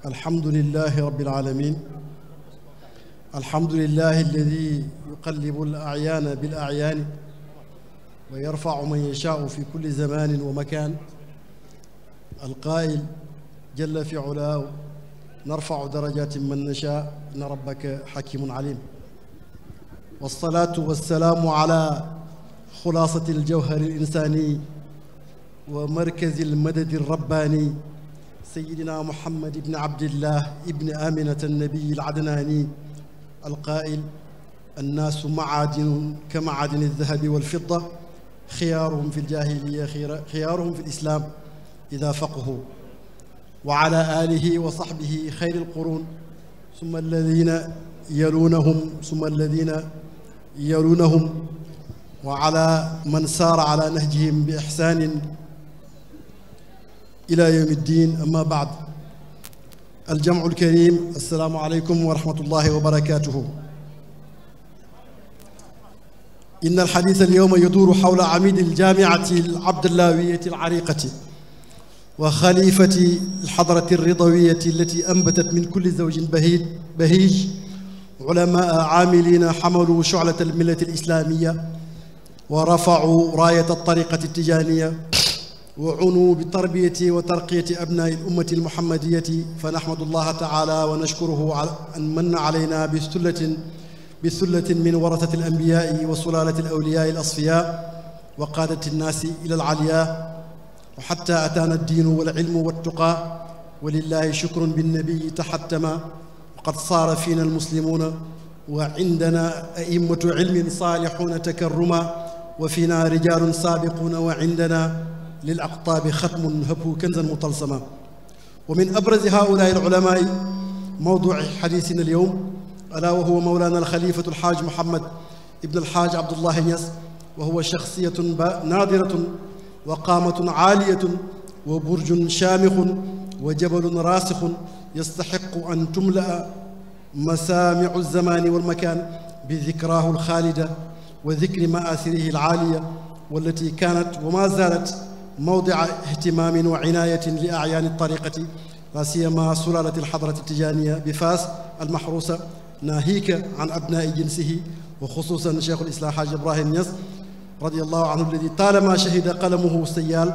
الحمد لله رب العالمين. الحمد لله الذي يقلب الأعيان بالأعيان ويرفع من يشاء في كل زمان ومكان. القائل جل في علاه: نرفع درجات من نشاء إن ربك حكيم عليم. والصلاة والسلام على خلاصة الجوهر الإنساني ومركز المدد الرباني سيدنا محمد بن عبد الله ابن آمنة النبي العدناني القائل: الناس معادن كمعادن الذهب والفضة، خيارهم في الجاهلية خيارهم في الإسلام إذا فقهوا. وعلى آله وصحبه خير القرون، ثم الذين يلونهم ثم الذين يلونهم، وعلى من سار على نهجهم بإحسان إلى يوم الدين. أما بعد، الجمع الكريم، السلام عليكم ورحمة الله وبركاته. إن الحديث اليوم يدور حول عميد الجامعة العبدلاوية العريقة وخليفة الحضرة الرضوية التي أنبتت من كل زوج بهيج علماء عاملين حملوا شعلة الملة الإسلامية ورفعوا راية الطريقة التجانية وعنوا بتربية وترقية أبناء الأمة المحمدية. فنحمد الله تعالى ونشكره أن من علينا بثلة من ورثة الأنبياء وسلالة الأولياء الأصفياء وقادة الناس إلى العلياء، وحتى أتانا الدين والعلم والتقى، ولله شكر بالنبي تحتما. وقد صار فينا المسلمون وعندنا أئمة علم صالحون تكرما، وفينا رجال سابقون وعندنا للأقطاب ختم هبوا كنزا مطلسما. ومن أبرز هؤلاء العلماء موضوع حديثنا اليوم ألا وهو مولانا الخليفة الحاج محمد ابن الحاج عبد الله نياس، وهو شخصية نادرة وقامة عالية وبرج شامخ وجبل راسخ يستحق أن تملأ مسامع الزمان والمكان بذكراه الخالدة وذكر مآثره العالية، والتي كانت وما زالت موضع اهتمام وعناية لأعيان الطريقة، لا سيما سلالة الحضرة التجانية بفاس المحروسة، ناهيك عن أبناء جنسه، وخصوصا شيخ الإسلام حاج إبراهيم نياس رضي الله عنه، الذي طالما شهد قلمه السيال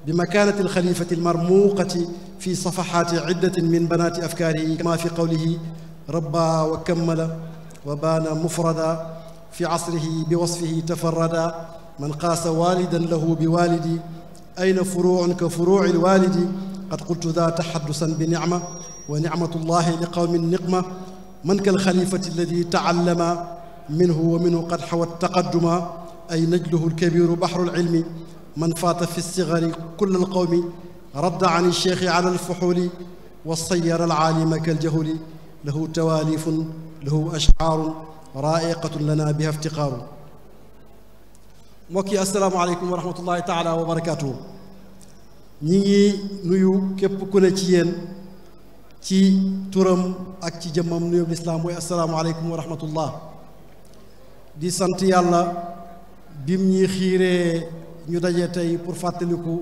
بمكانة الخليفة المرموقة في صفحات عدة من بنات أفكاره، كما في قوله: ربى وكمل وبان مفردا في عصره بوصفه تفردا، من قاس والدا له بوالدي أين فروع كفروع الوالد، قد قلت ذا تحدثا بنعمة ونعمة الله لقوم نقمة، من كالخليفة الذي تعلم منه ومنه قد حوى التقدم، أي نجله الكبير بحر العلم، من فات في الصغر كل القوم، رد عن الشيخ على الفحول والصير العالم كالجهل، له تواليف له أشعار رائقة لنا بها افتقار. mbokk yi asalaamaaleykum wa rahmatullahi taala wa barakaatuhu. ñi ngi nuyu képp ku ne ci yéen ci turam ak ci jëmmam nuyu lislaam mooy asalaamaaleykum wa rahmatullah. di sant yàlla bim ñi xiiree ñu daje tey pour fàttaliku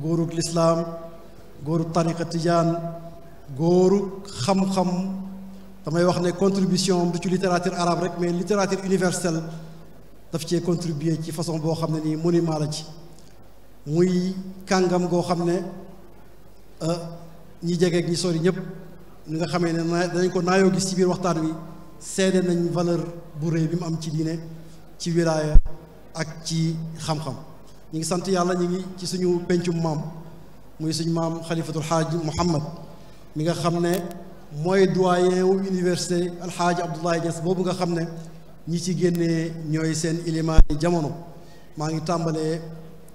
góorug lislaam, góorug tariqa tijaan, góorug xam-xam. damay wax ne contribution du ci littérature arabe rek, mais littérature universelle daf cee contribuer ci façon boo xam ne nii monument la ci. muy kàngam goo xam ne ñi jege ak ñi sori ñëpp ñi nga xamee ne danañ ko naayoo gis ci biir waxtaan wi, seede nañ valeur bu rëy bi mu am ci diine, ci wilaaya ak ci xam-xam. ñi ngi sant yàlla, ñi ngi ci suñu pencum maam, muy suñu maam xalifatul xaaj Muhammad mi nga xam ne mooy doyen wu université alxaaji Abdoulaye Niass boobu nga xam ne ñi ci génnee ñooy seen ilimaani jamono. maa ngi tàmbalee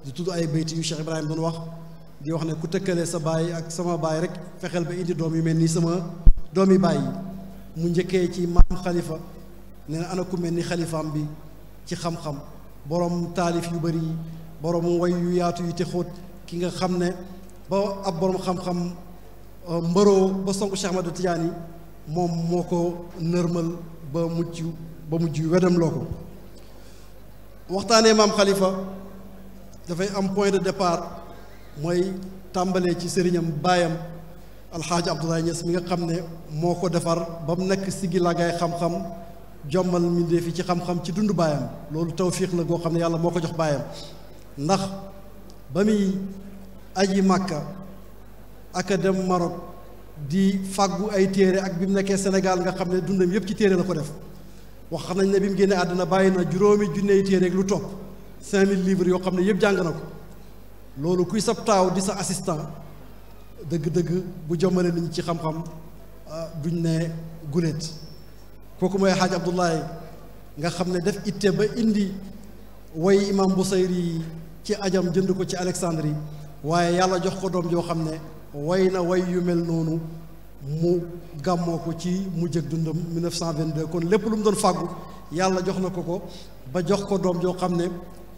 di tudd ay bayti yu Cheikh Ibrahima doon wax, di wax ne ku tëkkalee sa baay ak sama baay rek fexeel ba indi doom yu mel ni sama doomi baay yi. mu njëkkee ci maam xalifa, nee na ana ku mel ni xalifaam bi ci xam-xam, borom taalif yu bëri yi, borom way yu yaatu yu te xóot, ki nga xam ne ba ab borom xam-xam mbëroo ba sonk Cheikh Ahmad Tidiane yi moom moo ko nërmal ba mujj wedam loo ko. waxtaanee maam xalifa dafay am point de départ, mooy tàmbalee ci sëriñam baayam alxaaji Abdoulaye Niass mi nga xam ne moo ko defar ba mu nekk sigi lagaay xam-xam jommal mbindéef fi ci xam-xam ci dund baayam loolu tawfiix la goo xam ne yàlla moo ko jox baayam ndax ba muy aji Màkka ak dem Maroc di fàggu ay téere ak bi mu nekkee Sénégal nga xam ne dundam yépp ci téere la ko def wax nañ ne bi mu génnee àddina bàyyi na juróomi junney téere ak lu topp 5000 livres yoo xam ne yépp jàng na ko loolu kuy sab taaw di sa assistant dëgg-dëgg bu jommale nit ñi ci xam-xam duñ ne guléet kooku mooy xaaj Abdoulaye nga xam ne def itte ba indi way imam Busayri ci ajam jënd ko ci Alexandrie waaye yàlla jox ko doom joo xam ne way na way yu mel noonu mu gàmmoo ko ci mujjëg dundam 1922 kon lépp lu mu doon fàggu yàlla jox na ko ba jox ko doom joo xam ne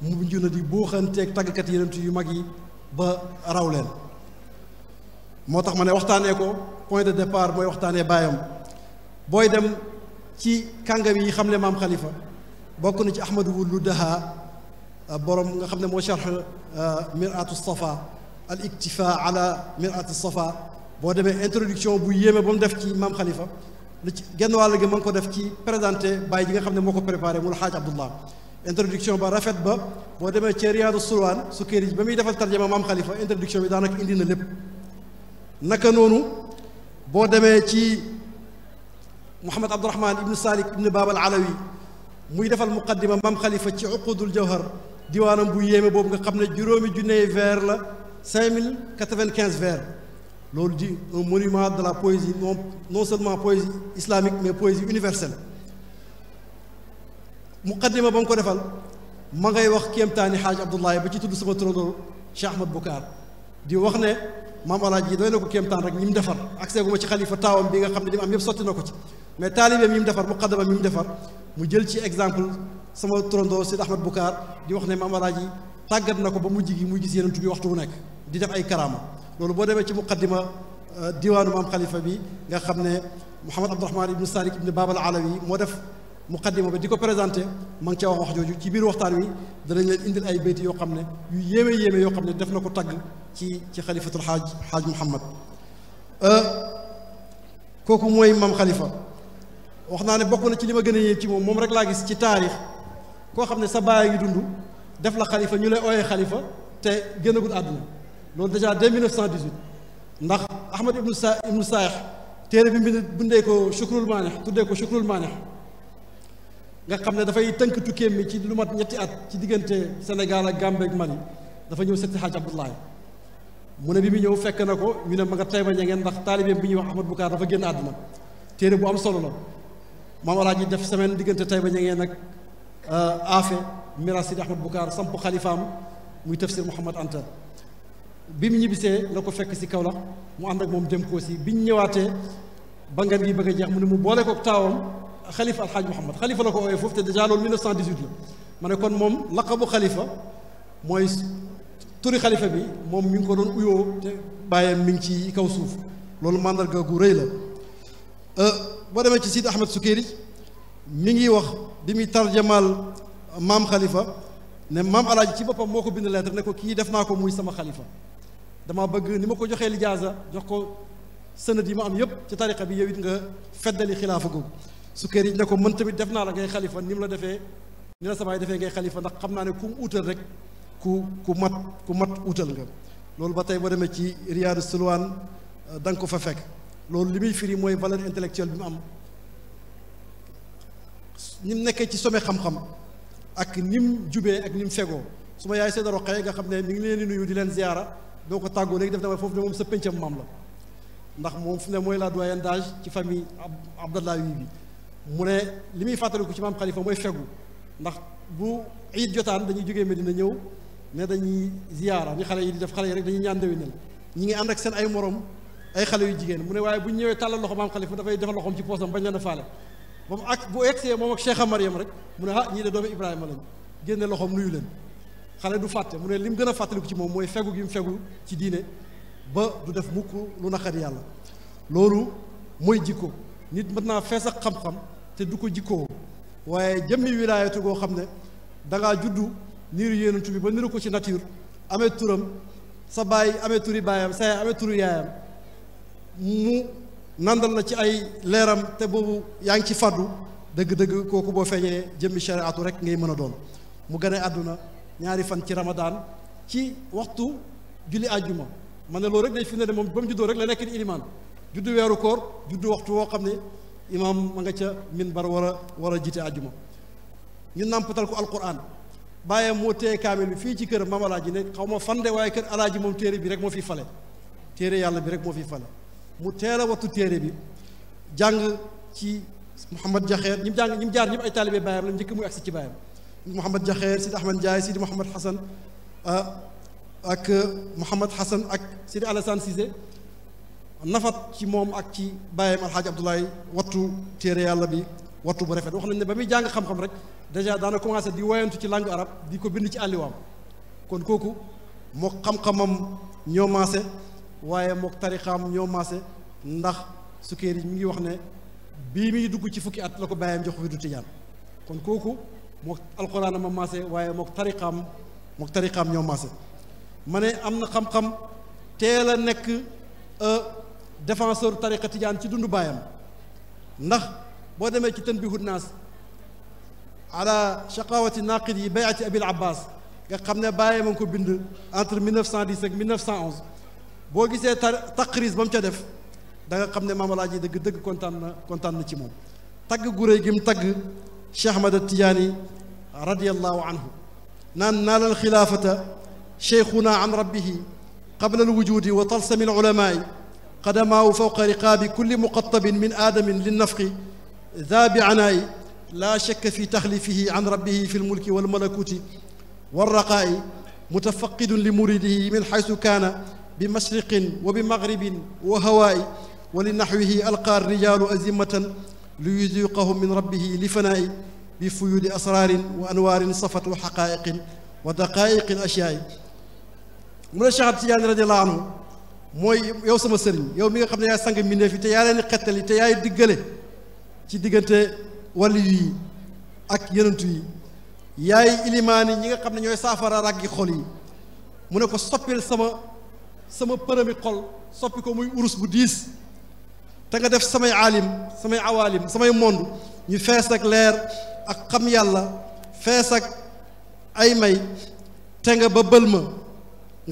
mu mujj na di buuxanteeg tàggkat yeneen yu mag yi ba raw leen moo tax ma ne waxtaanee ko point de départ mooy waxtaanee baayam booy dem ci kàngam yi xam ne maam Khalifa bokk na ci Ahmadu Wulu Daha borom nga xam ne moo sharx Mir'atu Safa al iktifa ala Mir'atu Safa boo demee introduction bu yéeme ba mu def ci maam Khalifa li ci genn wàll gi ma ngi ko def ci présenté baay ji nga xam ne moo ko préparé mu Alxaaj Abdullah introduction ba rafet ba boo demee ci Riyaadu Sulwaan Sukayri ba muy defal tarjama maam Khalifa introduction bi daanaka indi na lépp naka noonu boo demee ci Muhammad Abdurahman ibnu Salik ibnu Baabal Alawi muy defal muqaddima maam Khalifa ci Uqudul Jawhar diwaanam bu yéeme boobu nga xam ne juróomi junney vers la 5095 vers loolu di un monument de la poésie non seulement poésie islamique mais poésie universelle muqaddima ba mu ko defal ma ngay wax kéemtaani xaaj Abdoulaye ba ci tudd sama turandoo Cheikh Ahmad Bukaar di wax ne maam Alaaji yi doy na ko kéemtaan rek ñi mu defar accès gu ma ci xalifa taawam bi nga xam ne li mu am yëpp sotti na ko ci mais taalibeem yi mu defar muqaddama mi mu defar mu jël ci exemple sama turandoo Sidi Ahmad Bukaar di wax ne maam Alaaji tàggat na ko ba mujj gi muy gis yeneen bi waxtu wu nekk di def ay karaama loolu boo demee ci muqaddima diwaanu maam Khalifa bi nga xam ne Muhammad Abdurahman ibnu Salik ibnu Baabal Alawi moo def muqaddima ba di ko présenté ma ngi ca wax jooju ci biir waxtaan wi danañ leen indil ay bayti yoo xam ne yu yéeme yoo xam ne def na ko tagg ci xalifatul xaaj Muhammad kooku mooy maam Khalifa wax naa ne bokk na ci li ma gën a yéem ci moom rek laa gis ci taarix koo xam ne sa baay ngi dund def la xalifa ñu lay ooyee xalifa te génnagul àdduna loolu déjà dès 1918 ndax Ahmad ibnu Saax téere bi bindee ko Shukrul Maanex tuddee ko Shukrul Maanex nga xam ne dafay tënk tukkeem mi ci lu mat ñetti at ci diggante Sénégal ak Gambie ak Mali dafa ñëw setti Xaaj Abdoulaye mu ne bi mu ñëw fekk na ko ñu ne ma nga Tayba Ñangeen ndax taalibeem bi ñuy wax Ahmad Bukaar dafa génn àdduna téere bu am solo la maam Alaaji def semaine diggante Tayba Ñangeen ak Afe mira Sidi Ahmad Bukaar samp xalifaam muy tafsir Mouhamad Anta bi mu ñibbisee la ko fekk si Kaolack mu ànd ak moom dem ko si bi ñu ñëwaatee ba ngan gi bëgg a jeex mu ne mu boole ko taawam xalifa alxaaj Mouhamad xalifa la ko ooyee foofu te déjà loolu 1918 la ma ne kon moom laqabu xalifa mooy turi xalifa bi moom mi ngi ko doon uyoo te bàyyam mi ngi ci kaw suuf loolu màndarga gu rëy la boo demee ci Sidi Ahmed Sukayri mi ngi wax bi muy tarjamaal maam xalifa ne maam alaaji ci boppam moo ko bind lettre ne ko kii def naa ko muy sama xalifa dama bëgg ni ma ko joxee lijaasa jox ko sënat yi ma am yépp ci tariqa bi yow it nga feddali xilaafa googu Sukayri ne ko mën tamit def naa la ngay xalifa ni mu la defee ni la sabaay defee ngay xalifa ndax xam naa ne ku mu utal rek ku mat utal nga loolu ba tey boo demee ci Riyaadu Sulwaan da nga ko fa fekk loolu li muy firi mooy valeur intellectuelle bi mu am ni mu nekkee ci sommet xam-xam ak ni mu jubee ak ni mu fegoo su ma yaay Seyda Roqaya nga xam ne mi ngi leen di nuyu di leen ziyaara doo ko tàggoo léegi def na foofu ne moom sa péncam maam la ndax moom fu ne mooy la doyenne d'âge ci famille Abdallah wi bi mu ne li muy fàttaliku ci maam Khalifa mooy fegu ndax bu iid jotaan dañuy jógee Medina ñëw ne dañuy ziyaara ni xale yi di def xale yi rek dañuy ñaan déwénal ñi ngi ànd ak seen ay morom ay xale yu jigéen mu ne waaye bu ñu ñëwee tàllal loxo maam Khalifa dafay defal loxoom ci poosam bañ leen a faale ba mu ak bu egsee moom ak Cheikha Mariam rek mu ne ñii de doomu Ibrahima lañ génne loxoom nuyu leen xale du fàtte mu ne li mu gën a fàttaliku ci moom mooy fegu gi mu fegu ci diine ba du def mukk lu naqari yàlla loolu mooy jikko nit mën naa fees ak xam-xam te du ko jikkoo waaye jëmmi wilaayatu goo xam ne dangaa juddu niiru yéenantu bi ba niru ko ci nature amee turam sa baay amee turi baayam sa yaay amee turu yaayam mu nandal la ci ay leeram te boobu yaa ngi ci fàddu dëgg-dëgg kooku boo feeñee jëmmi shariatu rek ngay mën a doon mu gën a àdduna ñaari fan ci Ramadan ci waxtu julli àjjuma man ne loolu rek day fi ne de moom ba mu juddoo rek la nekk di ilimaan juddu weeru koor juddu waxtu woo xam ne imaam ma nga ca minbar war a jiite àjjuma ñu nàmpatal ko alquran bàyyam moo téye kaamil bi fii ci kër maam alaaji ne xaw ma fan de waaye kër alaaji moom téere bi rek moo fi fale téere yàlla bi rek moo fi fale mu teel a wattu téere bi jàng ci Mouhamad Jaxeer ñi mu jaar ñëpp ay taalibe bàyyam la njëkk muy agsi ci bàyyam Mouhamad Jaxeer Sidi Ahmed Ndiaye Sidi Mouhamad Hassan ak Mouhamad Hassan ak Sidi Alassane Cissé nafat ci moom ak ci bàyyam alxaaji Abdoulaye wattu téere yàlla bi wattu bu rafet wax nañ ne ba muy jàng xam-xam rek dèjà daana commencé di woyantu ci langue arabe di ko bind ci àlliwaam kon kooku mook xam-xamam ñoo maase waaye mook tarixaam ñoo maase ndax Sukayri mi ngi wax ne bii muy dugg ci fukki at la ko bàyyam jox wirdu tijaan kon kooku mook alxuraan ma maase waaye mook tariqaam ñoo maase ma ne am na xam-xam teel a nekk défenseur tariqa tijaan ci dundu baayam ndax boo demee ci tanbihu naas ala shaqawati naqid yi bayati abil abbas nga xam ne bàyyee ma ngi ko bind entre 1910 ak 1911 boo gisee taqris ba mu ca def da nga xam ne Maam Alaaji dëgg kontaan na ci moom tagg gu réy gi mu tagg Cheikh Ahmad Tijaani radiyallahu anhu naan naala alxilaafata cheikhuna an rabbihi qabla alwujudi wa talsami alulamaai qadamaahu fawqa riqaabi kulli muqattabin min aadamin linnafqi ذا بعناء لا شك في تخليفه عن ربه في الملك والملكوت والرقاء متفقد لمريده من حيث كان بمشرق وبمغرب وهواء ولنحوه ألقى الرجال أزمة ليذيقهم من ربه لفناء بفيود أسرار وأنوار صفت وحقائق ودقائق أشياء من الشيخ Tijaan radiyallaahu anhu mooy yow sama sëriñ yow mi nga xam ne yaay sang mbindéef yi te yaa leen di xettali te yaay diggale ci diggante wàllu yi ak yenentu yi yaay ilimaani ñi nga xam ne ñooy saafara ràggi xol yi mu ne ko soppil sama përëmi xol soppi ko muy urus bu diis te nga def samay aalim samay awaalim samay monde ñu fees ak leer ak xam yàlla fees ak ay may te nga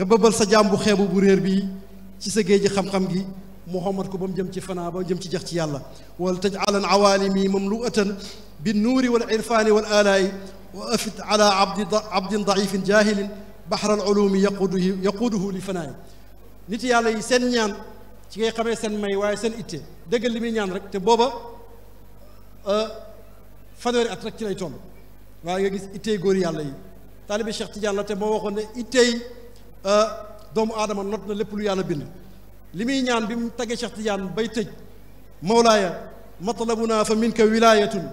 bëbbal sa jaam bu xeebu bu réer bii ci sa géej ji xam-xam gi muhammad ko ba mu jëm ci fanaa ba mu jëm ci jeex ci yàlla wal tajcalan awaalimi mamluatan binnuuri wal irfaani wal alaayi wa afit ala abdin daifin jahilin baxra al ulumi yaquuduhu li fanaayi nit yàlla yi seen ñaan ci ngay xamee seen may waaye seen itte déggal li muy ñaan rek te booba fanweeri at rek ci lay toll waaye nga gis ittey góor yàlla yi taalibi Cheikh Tidiane la te moo waxoon ne ittey doomu aadama not na lépp lu yàlla bind li muy ñaan bi mu tagee Cheikh Tidiane bay tëj mawlaaya matlabuna fa minka wilaayatun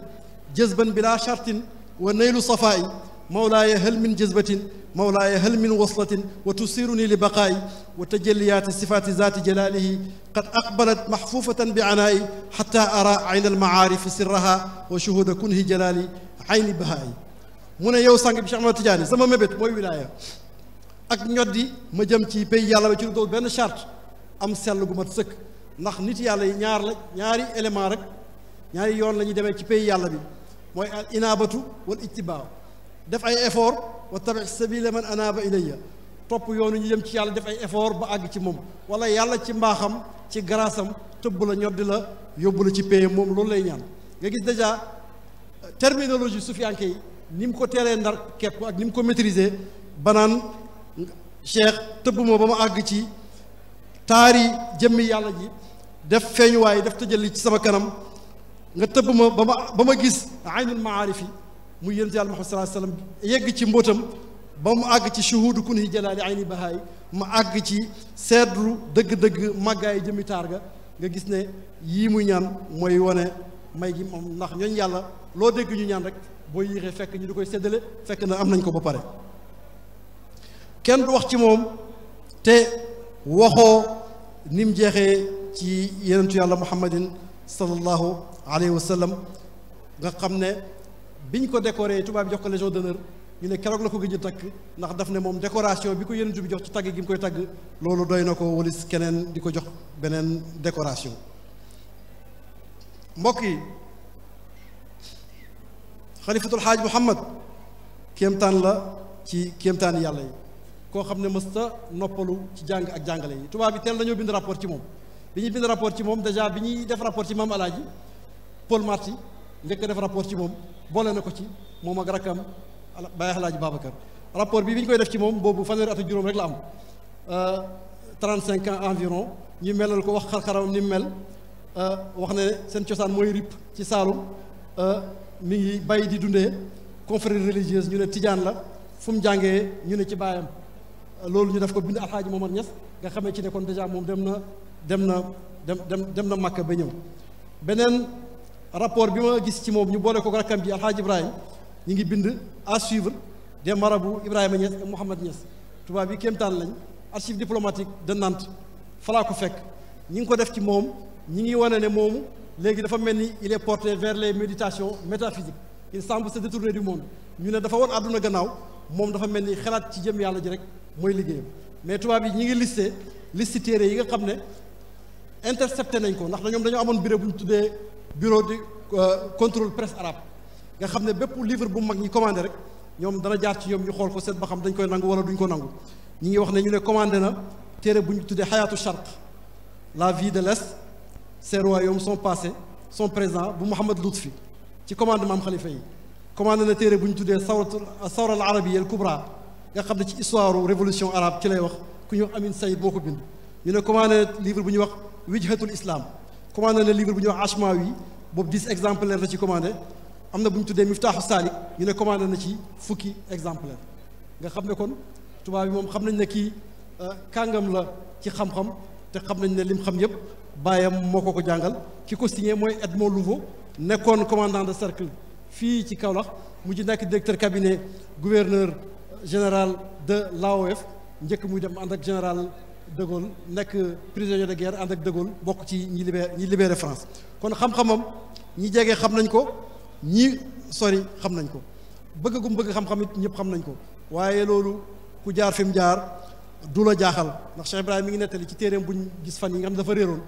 jazban bila shartin wa naylu safaa'i mawlaaya hal min jazbatin mawlaaya hal min waslatin wa tusiruni li baqaa'i wa tajalliyaati sifaati zaati jalaalihi qad aqbalat maxfuufatan bi anaa'i xatta ara ayna almacaarifi sirraha wa shuhuuda kunhi jalaali ayni bahaa'i mu ne yow sang bi Cheikh Ahmad Tidiane sama mébét mooy wilaaya ak ñoddi ma jëm ci pays yàlla ba ci lu doon benn charte am sell gu mat sëkk ndax nit yàlla yi ñaari élément rek ñaari yoon la ñuy demee ci pays yàlla bi mooy al inaabatu wal ittibaa def ay effort wa tabi sabila man anaaba ilayya topp yoonu ñu jëm ci yàlla def ay effort ba àgg ci moom wala yàlla ci mbaaxam ci garaasam tëbb la ñoddi la yóbbu la ci pays moom loolu lay ñaan nga gis déjà terminologie sufiyanke yi ni mu ko teelee ndar kepp ak ni mu ko maîtriser banaan cheikh tëbb moo ba ma àgg ci taari jëmmi yàlla ji def feeñuwaay def tëjalli ci sama kanam nga tëbb ma ba ma gis aynul maarif yi muy yonent yàlla Muhammad sallallahu alayhi wasallam yegg ci mbóotam ba mu àgg ci shuhuudu kunhi jalaali ayni bahaay ma àgg ci seetlu dëgg-dëgg màggaay jëmmi taar ga nga gis ne yii muy ñaan mooy wane may gi moom ndax ñooñ yàlla loo dégg ñu ñaan rek boo yéexee fekk ñu di koy séddale fekk na am nañ ko ba pare kenn du wax ci moom te waxoo ni mu jeexee ci yenentu yàlla muhammadin sallallahu alayhi wa sallam nga xam ne biñ ko décoré tubaab bi jox ko légion d'honneur ñu ne keroog la ko gëj a takk ndax daf ne moom décoration bi ko yonent bi jox ci tagg gi mu koy tagg loolu doy na ko walis keneen di ko jox beneen décoration mbokk yi xalifatul xaaj Muhammad kéemtaan la ci kéemtaani yàlla yi koo xam ne mësta noppalu ci jàng ak jàngale yi tubaab bi teel nañoo bind rapport ci moom bi ñuy bind rapport ci moom déjà bi ñuy def rapport ci maam alaaji Paul Marty njëkk a def rapport ci moom boole na ko ci moom ak rakkam Baye Alaaji Babacar rapport bi ñu koy def ci moom boobu fanweeri at ak juróom rek la am 35 ans environ ñu melal ko wax xar-xaram ni mu mel wax ne seen cosaan mooy rip ci Saalum mi ngi bay di dundee confrérie religieuse ñu ne tijaan la fu mu jàngee ñu ne ci baayam loolu ñu def ko bind Alxaaji Momar Ñas nga xamee ci ne kon déjà moom dem na Makka ba ñëw beneen rapport bi ma gis ci moom ñu boole ko rakkam ji Alxaaji Ibrahima ñu ngi bind à suivre des marabouts Ibrahima Niass ak Mouhamad Niass tubaab yi kéemtaan lañ archive diplomatique de Nantes falaa ko fekk ñi ngi ko def ci moom ñi ngi wane ne moomu léegi dafa mel ni il est porté vers les méditations métaphysiques il semble se détourner du monde ñu ne dafa woon àdduna gannaaw moom dafa mel ni xalaat ci jëm yàlla ji rek mooy liggéeyam mais tubaab yi ñi ngi liste téere yi nga xam ne intercepté nañ ko ndax ñoom dañoo amoon bureau bu ñu tuddee bureau de contrôle presse arabe nga xam ne bépp livre bu mag ñi commandé rek ñoom dana jaar ci ñoom ñu xool ko seet ba xam dañ koy nangu wala duñ ko nangu ñi ngi wax ne ñu ne commandé na téere bu ñu tuddee xayaatu charq la vie de l'Est ses royaumes son passé son présent bu Mouhamad Lutfi ci commandement am xalifa yi commandé na téere bu ñu tuddee sawra al arabiyya al kubra nga xam ne ci histoire révolution arabe ci lay wax ku ñu Amin Saïd boo ko bind ñu ne commandé na livre bu ñuy wax wijhatul islam commandé na livre bu ñuy wax Ashmawi boobu 10 exemplaires la ci commandé am na bu ñu tuddee Miftaaxu Saalik ñu ne commandé na ci fukki exemplaire nga xam ne kon tubaab bi moom xam nañ ne kii kàngam la ci xam-xam te xam nañ ne lim xam yëpp baayam moo ko jàngal ki ko signé mooy Edmond Louveau nekkoon commandant de cercle fii ci Kaolack mujj nekk directeur cabinet gouverneur général de l'AOF njëkk muy dem ànd ak général de Gaulle nekk prisonnier de guerre ànd ak de Gaulle bokk ci ñi libéré France kon xam-xamam ñi jege xam nañ ko ñi sori xam nañ ko bëgg xam-xam it ñëpp xam nañ ko waaye loolu ku jaar fi mu jaar du la jaaxal ndax Cheikh Ibrahima mi ngi nettali ci téeréem bu ñu gis fan yi nga xam dafa réeroon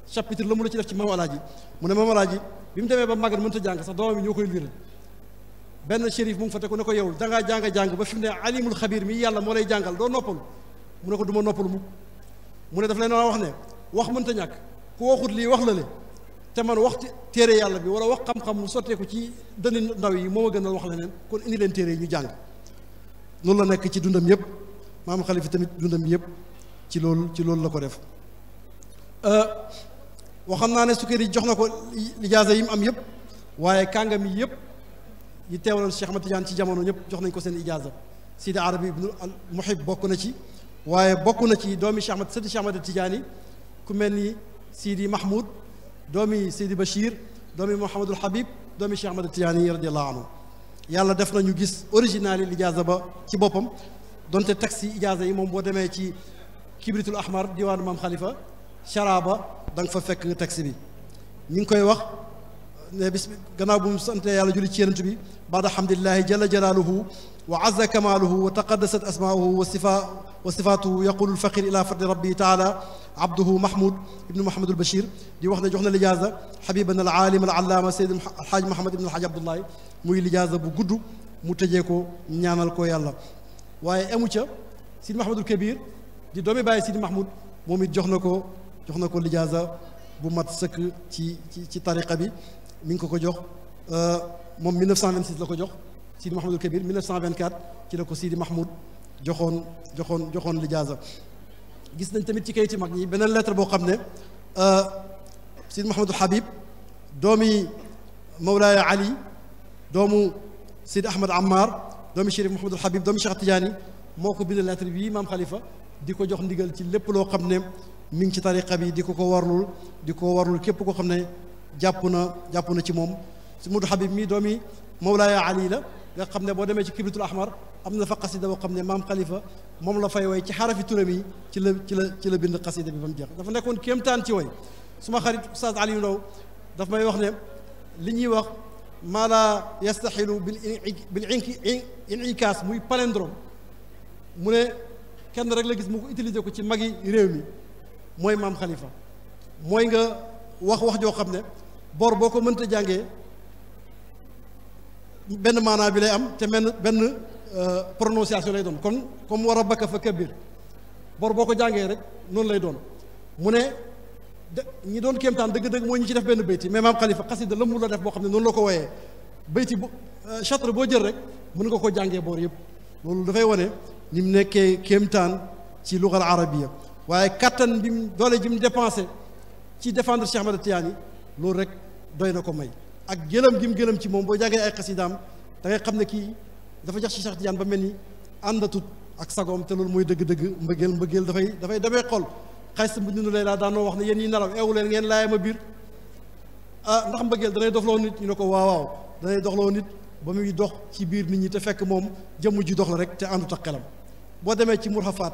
chapitre la mu la ci def ci Maam Alaaji mu ne Maam Alaaji bi mu demee ba màggat mënta jàng sax doomam yi ñoo koy liiral benn shérif mu ngi fa te ku ne ko yow dangaa jàng ba fi mu ne alimul xabir mi yàlla moo lay jàngal doo noppalu mu ne ko du ma noppalu mu ne daf leen wax ne wax mënta ñàkk ku waxut lii wax la le te man wax téere yàlla bi wala wax xam-xam mu sotteeku ci dënni ndaw yi moo ma gënal wax leneen kon indi leen téere yi ñu jàng loolu la nekk ci dundam yëpp maam xalifa tamit dundam yëpp ci loolu la ko def waxam naa ne Sukayri jox na ko lijaasa yi mu am yëpp waaye kàngam yi yëpp yi teewaloon Cheikh Ahmad Tidiane ci jamono ñëpp jox nañ ko seen ijaasa Sidi Arabi ibnu al Muhib bokk na ci waaye bokk na ci doomi Cheikh Ahmad sëti Cheikh Ahmad Tidiane ku mel ni Sidi Mahmoud doomi Sidi Bachir doomi Mouhamadul Habib doomi Cheikh Ahmad Tidiane radiyallahu anhu yàlla def na ñu gis original yi ijaasa ba ci boppam donte texte yi ijaasa yi moom boo demee ci kibritul ahmar diwaanu maam xalifa charaba da nga fa fekk texte bi ñu ngi koy wax ne bis gannaaw bu mu sante yàlla julli ci yenent bi baada hamdulillahi jalla jalaaluhu wa azza kamaaluhu wa taqaddasat asmaauhu wa sifaatuhu yaqulu alfaqir ila fadli rabbi taala abduhu mahmoud ibnu mahamadul bachir di wax ne jox na lijaasa xabiban al aalim al allaama seyd alxaaj mahamad ibn alxaaj abdullahi muy lijaasa bu gudd mu tëjee ko ñaanal ko yàlla waaye amu ca Sidi Mahamadul Kabir di doomi bàyyi Sidi Mahmoud moom it jox na ko lijaasa bu mat sëkk ci tariqa bi mi ngi ko jox moom 1926 la ko jox Sidi Mahamadul Kabir 1924 ci la ko Sidi Mahmoud joxoon lijaasa gis nañ tamit ci kayiti mag ñi beneen lettre boo xam ne Sidi Mahamadul Habib doomi Mawlaaya Ali doomu Sidi Ahmad Ammar doomi Chérif Mouhamadul Habib doomi Cheikh Tidiane moo ko bind lettre bii maam Khalifa di ko jox ndigal ci lépp loo xam ne mi ngi ci tariqa bi di ko warlul képp koo xam ne jàpp na ci moom si Mouhamadul Habib mii doomi Mawlaaya Ali la nga xam ne boo demee ci kibritul ahmar am na fa xasida boo xam ne maam Khalifa moom la fay way ci xarafi turam yi ci la bind xasida bi ba mu jeex dafa nekkoon kéemtaan ci way suma xarit Oustaz Aliou Ndaw daf may wax ne li ñuy wax maa laa yastaxilu bil inikaas muy palindrome mu ne kenn rek la gis mu ko utiliser ko ci magi réew mi mooy maam Khalifa mooy nga wax joo xam ne bor boo ko mënta jàngee benn maanaa bi lay am te benn prononciation lay doon kon comme wa rabbaka fa kabbir bor boo ko jàngee rek noonu lay doon mu ne ñi doon kéemtaan dëgg-dëgg mooy ñi ci def benn bayti mais maam Khalifa xasida lëmmu la def boo xam ne noonu la ko wooyee bayti bu chatre boo jël rek mën nga ko jàngee boor yëpp loolu dafay wane ni mu nekkee kéemtaan ci lugal arabiya waaye kattan bi mu doole ji mu dépensé ci défendre Cheikh Ahmad Tidiane loolu rek doy na ko may ak gëlëm gi mu gëlëm ci moom boo jàngee ay xasidaam da ngay xam ne kii dafa jax ci Cheikh Tidiane ba mel ni àndatut ak sagoom te loolu mooy dëgg-dëgg mbëggeel dafay demee xol xay sa mbindinu lay laa daanoo wax ne yéen ñi nelaw eewu leen ngeen laaya ma biir ndax mbëggeel danay doxloo nit ñu ne ko waaw danay doxloo nit ba muy dox ci biir nit ñi te fekk moom jëmm ji dox la rek te àndut ak xelam boo demee ci murhafaat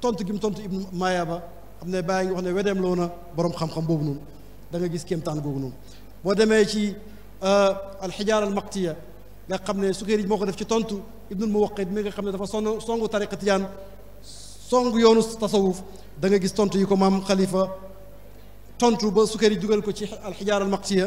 tontu gi mu tontu ibnu Mayaaba xam ne bàyyi ngi wax ne wedeem loo na boroom xam-xam boobu noonu da nga gis kéemtaan googu noonu boo demee ci alxijaara almaqtiya nga xam ne Sukayri moo ko def ci tontu ibnul Muwaqid mi nga xam ne dafa songu tariqa tijaan songu yoonu tasawuf da nga gis tontu yi ko maam Khalifa tontu ba Sukayri dugal ko ci alxijaara almaqtiya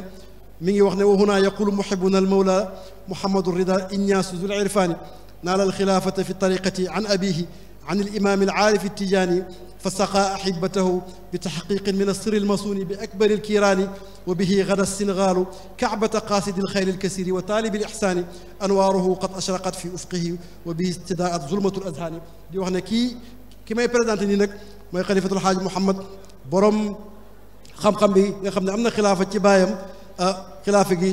mi ngi wax ne wa huna yaqulu muhibuna almawla muhammadu rida inyaasu zul irfani naala alxilaafata fi tariqati an abihi an alimaam alcaarif altijaani fa saqaa ahibatahu bi taxqiqin min assirri almasuni bi akbari alkiiraani wa bihi gada alsingaalu kacbata qaasidi alxayri alkasiri wa taalibi alixsaani anwaaruhu qad ashraqat fi ufqihi wa bihi istidaat zulmatu alazhaani di wax ne ki may présenté nii nag mooy xalifatul xaaj Muhammad borom xam-xam bi nga xam ne am na xilaafa ci baayam xilaafa gi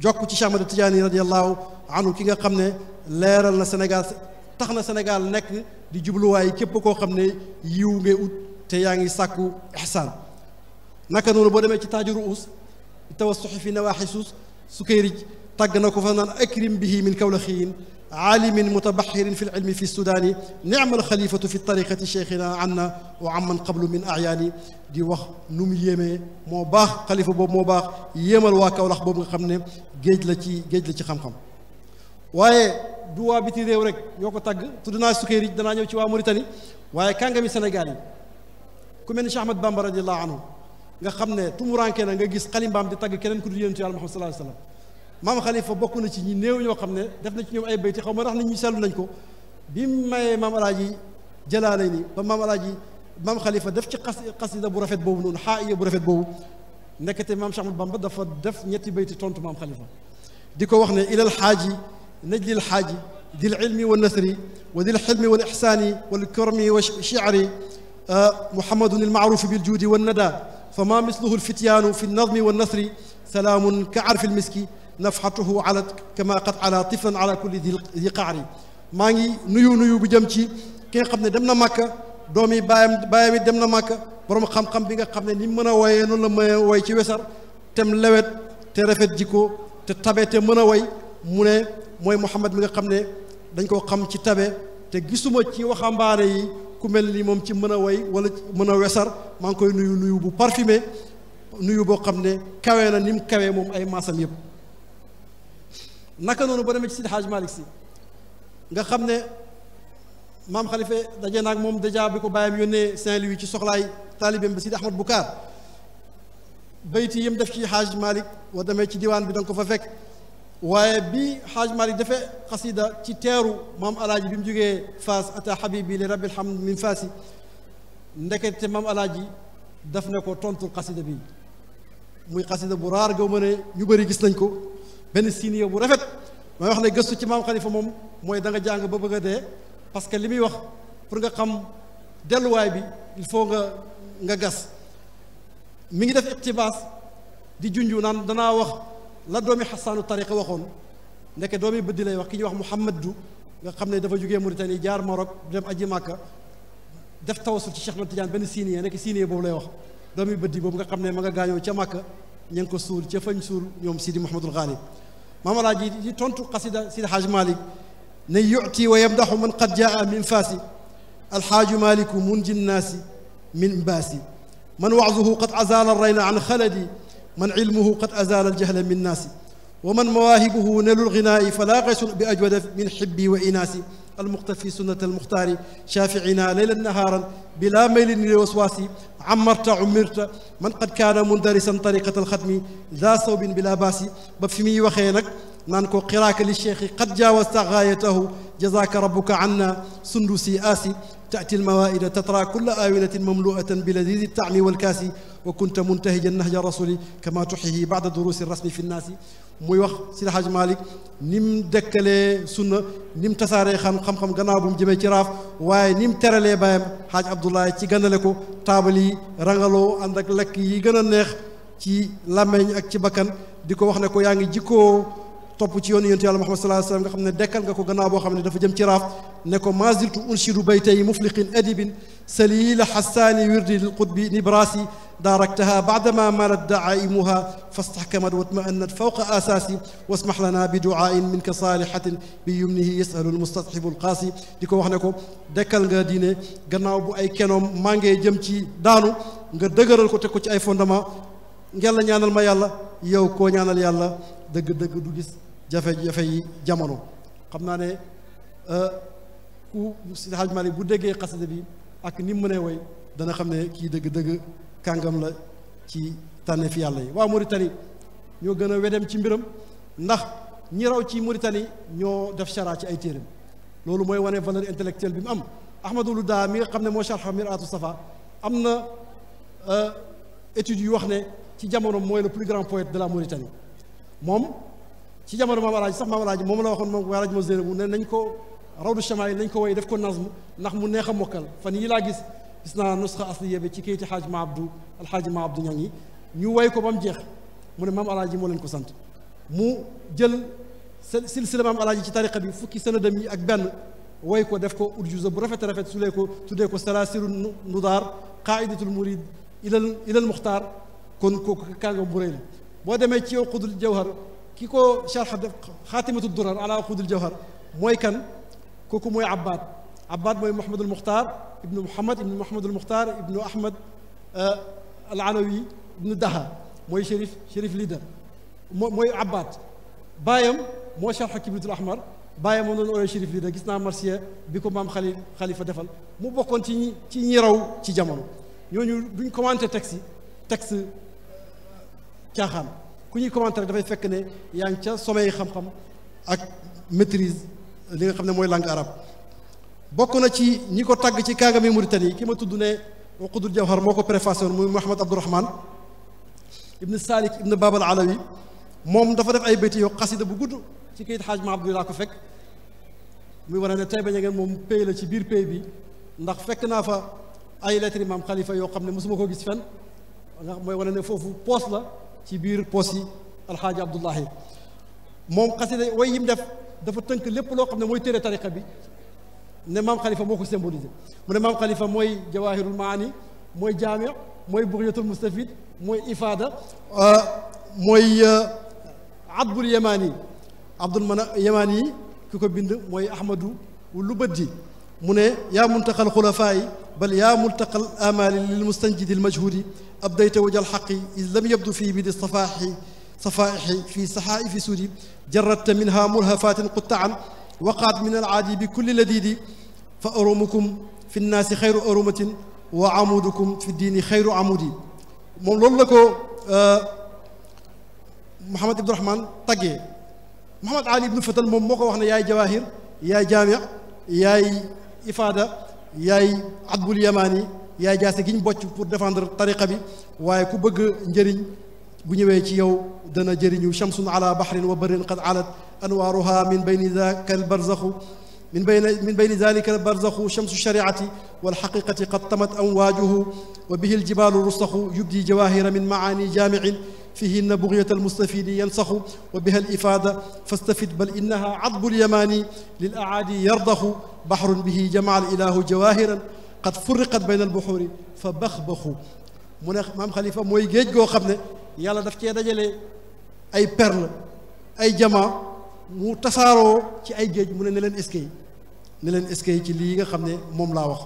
jokk ci Cheikh Ahmad Tidiane radiallahu anhu ki nga xam ne leeral na Sénégal tax na Sénégal nekk di jubluwaay képp koo xam ne yiw ngay ut te yaa ngi sàkku ihsaan naka noonu boo demee ci taaju ruus tawassuxi fi nawaaxi suus Sukayri tàgg na ko fa naan akrim bihi min kawlaxiyin aalimin mutabaxirin fi lilmi fi sudaani nicma alxalifatu fi tariqati cheikhina anna wa amman qablu min ayaani di wax nu mu yéemee moo baax xalifa boobu moo baax yéemal waa Kawlax boobu nga xam ne géej la ci xam-xam waaye du waa biti réew rek ñoo ko tàgg tudd naa Sukayri danaa ñëw ci waa Mauritanie waaye kàngami Sénégal yi ku mel ni Cheikh Ahmad Bamba radiallahu anhu nga xam ne tumuranke na nga gis xalimbaam di tàgg keneen ku dul yonentu Yàlla Muhammad sallallahu alayhi wa sallam maam Khalifa bokk na ci ñi néew ñoo xam ne def na ci ñoom ay bayti xaw ma ndax nit ñi seetlu nañ ko bi mu mayee maam alaaji jëlaale ni ba maam Khalifa def ci xasida bu rafet boobu noonu xaaiya bu rafet boobu nekkate maam Cheikh Ahmad Bamba dafa def ñetti bayti tontu maam Khalifa di ko wax ne ilal xaaji najlil xaaji dil ilmi wa nasri wa dil xilmi wal ixsaani wal kormi wa shi'ri muhammadun almaarufi bil juudi wan nada fa ma misluhu alfityaanu fi nadmi wan nasri salaamun ka arfi almiski nafxatuhu alat kama qad ala tiflan ala kulli di qaari maa ngi nuyu bu jëm ci ki nga xam ne dem na Màkka doomi baayam it dem na Màkka borom xam-xam bi nga xam ne ni mën a woyee noonu la mën a woy ci wesar tem lewet te rafet jikko te tabe te mën a woy mu ne mooy Muhammad mi nga xam ne dañ koo xam ci tabe te gisuma ci waxambaane yi ku mel ni moom ci mën a woy wala mën a wesar maa ngi koy nuyu bu parfumé nuyu boo xam ne kawe na ni mu kawee moom ay maasam yëpp naka noonu ba demee ci Sidi Hadj Malick Sy nga xam ne maam Khalifa daje naag moom déjà bi ko bàyyam yónnee Saint-Louis ci soxlaay taalibeem bi Sidi Ahmad Bukaar bayti yim def ci Hadj Malick boo demee ci diwaan bi danga ko fa fekk waaye bi Hadj Malick dafee xasida ci teeru maam alaaji bi mu jógee Faas ata habibi li rabbil hamd min faasi ndekete maam alaaji daf ne ko tontul xasida bi muy xasida bu raar gaw ma ne ñu bëri gis nañ ko benn siiniya bu rafet may wax ne gëstu ci maam Khalifa moom mooy da nga jàng ba bëgg a dee parce que li muy wax pour nga xam delluwaay bi il faut nga gas mi ngi def iqtibaas di junju naan danaa wax la doomi xasaanu tariqa waxoon ndeke doomi bëddi lay wax ki ñuy wax Muhammadu nga xam ne dafa jógee Mauritanie jaar Maroc dem aji Màkka def tawasul ci Cheikh Ahmad Tidiane benn siiniya nekk siiniya boobu lay wax doomi bëddi boobu nga xam ne ma nga gaañoo ca Màkka ña ngi ko suul ca fañ suul ñoom Sidi Mouhamadul Ghali maam alaaji di tontu xasida Sidi Hadj Malick ne yuti wa yamdaxu man qad jaa min faasi alxaaju maliku munji nnaasi min mbaasi man waxzuhu qad azaala rayna an xaladi من علمه قد أزال الجهل من الناس ومن مواهبه نيل الغناء فلا غيس بأجود من حبي وإناسي المقتفي سنة المختار شافعنا ليلا نهارا بلا ميل للوسواس عمرت عمرت من قد كان مندرسا طريقة الختم ذا صوب بلا باس بفمي وخينك نانكو قراك للشيخ قد جاوزت غايته جزاك ربك عنا سندسي آسي تأتي الموائد تترى كل آونة مملوءة بلذيذ الطعم والكاس وكنت منتهجا نهج الرسول كما تحيه بعد دروس الرسم في الناس muy wax Seydi Hadj Malick ni mu dëkkalee sunna ni mu tasaaree xam-xam gannaaw bu mu jëmee ci raaf waaye ni mu teralee baayam Hadj Abdoulaye ci ganale ko taabal yi rangaloo ànd ak lekk yi gën a neex ci làmmeñ ak ci bakkan di ko wax ne ko yaa ngi jikkoo topp ci yoonu yonent Yàlla Muhammad sallallahu alayhi wasallam nga xam ne dekkal nga ko gannaaw boo xam ne dafa jëm ci raaf ne ko ma ziltu unshidu baytay mufliqin adibin salil hassaani wirdi lil qutbi nibrasi داركتها بعدما مالت دعائمها فاستحكمت واطمأنت فوق آساسي واسمح لنا بدعاء منك صالحة بيمنه يسأل المستصحب القاسي ديكو wax ne ko dekkal nga diine gannaaw bu ay kenoom mangé jëm ci daanu nga dëgëral ko te ko ci ay fondement ngella ñaanal ma yàlla yow koo ñaanal yàlla dëgg-dëgg du gis jafe-jafe yi jamono xam naa ne ku Seydi Hadj Malick bu déggee xasida bi ak ni mu mënee woy dana xam ne kii dëgg-dëgg kàngam la ci tànne fi yàlla yi waa Mauritanie ñoo gën a wedem ci mbiram ndax ñi raw ci Mauritanie ñoo def chara ci ay téeram loolu mooy wane valeur intellectuelle bi mu am Ahmadou Louda mi nga xam ne moo sharh Mir'atu Safa am na études yu wax ne ci jamono mooy le plus grand poète de la Mauritanie moom ci jamono maam alaaji sax maam alaaji moom la waxoon moom alaaji moo Zeynabu ne nañ ko rawdu chamail nañ ko woy def ko nazm ndax mu neex a mokkal fan yi laa gis naa nusxa asliya bi ci kayiti xaaj ma abdou alxaaji ma abdou ñang yi ñu woy ko ba mu jeex mu ne maam alaaji moo leen ko sant mu jël silsila maam alaaji ci tariqa bi fukki sanadam yi ak benn woy ko def ko urjuza bu rafet rafet sulee ko tuddee ko salaasilu nudaar qaidatul murid ilal muxtaar kon kooku kàngam bu rëy la boo demee ci uqudul jawhar ki ko sharxa def xaatimatu durar ala uqudul jawhar mooy kan kooku mooy abbaad abbaad mooy Mouhamadul Muxtaar ibnu Mouhamadul Muxtaar ibnu Ahmad al Alawi ibnu Daha mooy Chérif leader mooy abbaad baayam moo sharxa Kibritul Ahmar baayam moo doon ooyee Chérif leader gis naa marsiya bi ko maam xalifa defal mu bokkoon ci ñi raw ci jamono ñooñu duñ commenté texte caaxaan ku ñuy commenté rek dafay fekk ne yaa ngi ca sommet yi xam-xam ak maîtrise li nga xam ne mooy langue arabe bokk na ci ñi ko tagg ci kàngami Mauritanie ki ma tudd ne uqudul jawhar moo ko préfacé woon muy Mouhamad Abdourahman ibn Salik ibn Babal Alawi moom dafa def ay béyti yoo xasida bu gudd ci kayit xaaj ma abdou laa ko fekk muy wane ne tey bañ a ngeen moom pays la ci biir pays bi ndax fekk naa fa ay lettres maam xalifa yoo xam ne mosuma ko gis fenn nga mooy wane ne foofu poos la ci biir poos yi alxaaji Abdullahi moom xasida way yim def dafa tënk lépp loo xam ne mooy téere tariqa bi ne maam xalifa moo ko symbolisé mu ne maam xalifa mooy jawahirul maani mooy jaami mooy bughyatul mustafid mooy ifaada mooy adbul yamani abdul mana yamani yi ki ko bind mooy ahmadu lu bëddi mu ne yaa muntaqal xulafaayi bal yaa multaqal amali lil mustanjidi al majhudi abdayta wajal xaqi is lam yabdu fii bidi safaaixi fi saxaaifi suudi jarradta minha mulhafatin quttaan waqaat min al aadi bi kulli ladidi fa arumukum fi nnaasi xayru arumatin wa amudukum fi diini xayru amudi moom loolu la ko Mouhamad Abdourahman taggee Mouhamad Ali ibnu Fatal moom moo ko wax ne yaay jawahir yaay jaami yaay ifaada yaay adbul yamaani yaay jaase gi ñu bocc pour défendre tariqa bi waaye ku bëgg njëriñ bu ñëwee ci yow dana jëriñu shamsun ala bahrin wa barrin qad alat anwaaruha min bayni zaka albarzaxu min bayni zalika albarzaxu shamsu shariati walxaqiqati qad tamat amwaajuhu wa bihi aljibalu rustaxu yubdi jawahira min maani jaamicin fihinna bugyat almustafidi yansaxu wa biha alifaada fastafid bal innaha adbu alyamani lil aadi yardaxu bahrun bihi jamaa alilahu jawahiran qad furriqat bayna albuxuri fa baxbaxu mu ne maam xalifa mooy géej goo xam ne yàlla daf cee dajale ay perle ay jama mu tasaaroo ci ay géej mu ne leen eskay ci lii nga xam ne moom laa wax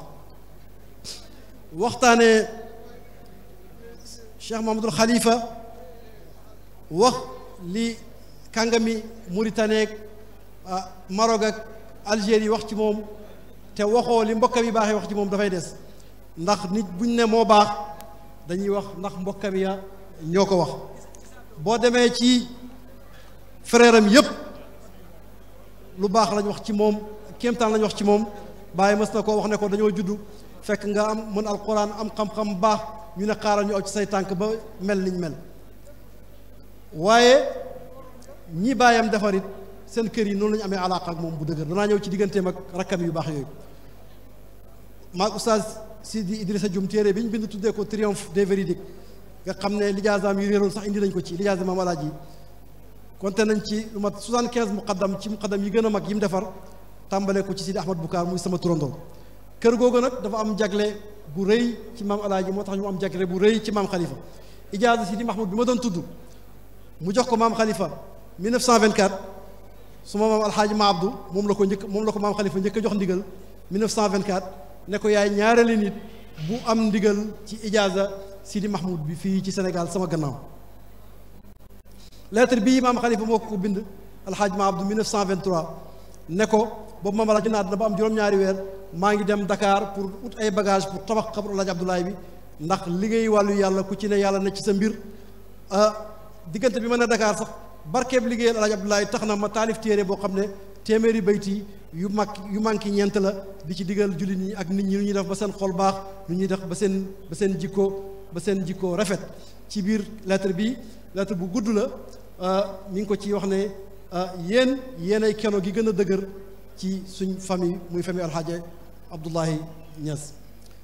waxtaane Cheikh Mahamadul Khalifa wax li kàngami Mauritanie ak Maroc ak Algérie wax ci moom te waxoo li mbokkam yi baaxee wax ci moom dafay des ndax nit buñ ne moo baax dañuy wax ndax mbokkam ya ñoo ko wax boo demee ci frère am yépp lu baax lañ wax ci moom kéemtaan lañ wax ci moom Baay mës na koo wax ne ko dañoo juddu fekk nga am mën alquran am xam-xam baax ñu ne xaaral ñu aw ci say tànk ba mel niñ mel waaye ñi baayam defarit seen kër yi noonu lañu amee alaaka ak moom bu dëgër danaa ñëw ci digganteem ak rakkam yu baax yooyu maag oustaz Sidi Idrissa Dioum téere bi ñu bind tuddee ko triomphe des véridiques nga xam ne lijaasaam yu réeroon sax indi nañ ko ci lijaasa maam alaaji yi konte nañ ci lu mat 75 muqaddam ci muqaddam yi gën a mag yi mu defar tàmbalee ko ci Sidi Ahmad Bukaar muy sama turandoo kër googu nag dafa am jagle bu rëy ci maam alaaji moo tax ñu am jagle bu rëy ci maam xalifa ijaasa Sidi Mahmoud bi ma doon tudd mu jox ko maam xalifa 1924 su ma maam alxaaji ma abdu moom la ko maam xalifa njëkk a jox ndigal 1924 ne ko yaay ñaareeli nit bu am ndigal ci ijaasa Sidi Mahmoud bi fii ci Sénégal sama gannaaw lettre bii maam xalifa moo ko bind alxaaji ma abdu 1923 ne ko boobu maam alaaji naat na ba am juróom-ñaari weer maa ngi dem Dakar pour ut ay bagage pour tabax xabru alaaji Abdoulaye bi ndax liggéey wàllu yàlla ku ci ne yàlla ne ci sa mbir diggante bi ma ne Dakar sax barkeeb liggéeyal alaaji Abdoulaye tax na ma taalif téere boo xam ne téeméeri bayti yu manqué ñeent la di ci digal jullit ñi ak nit ñi lu ñuy def ba seen xol baax lu ñuy def ba seen jikko rafet ci biir lettre bi lettre bu gudd la mi ngi ko ci wax ne yéen ay keno gi gën a dëgër ci suñ famille muy famille alxaaji Abdoulaye Niass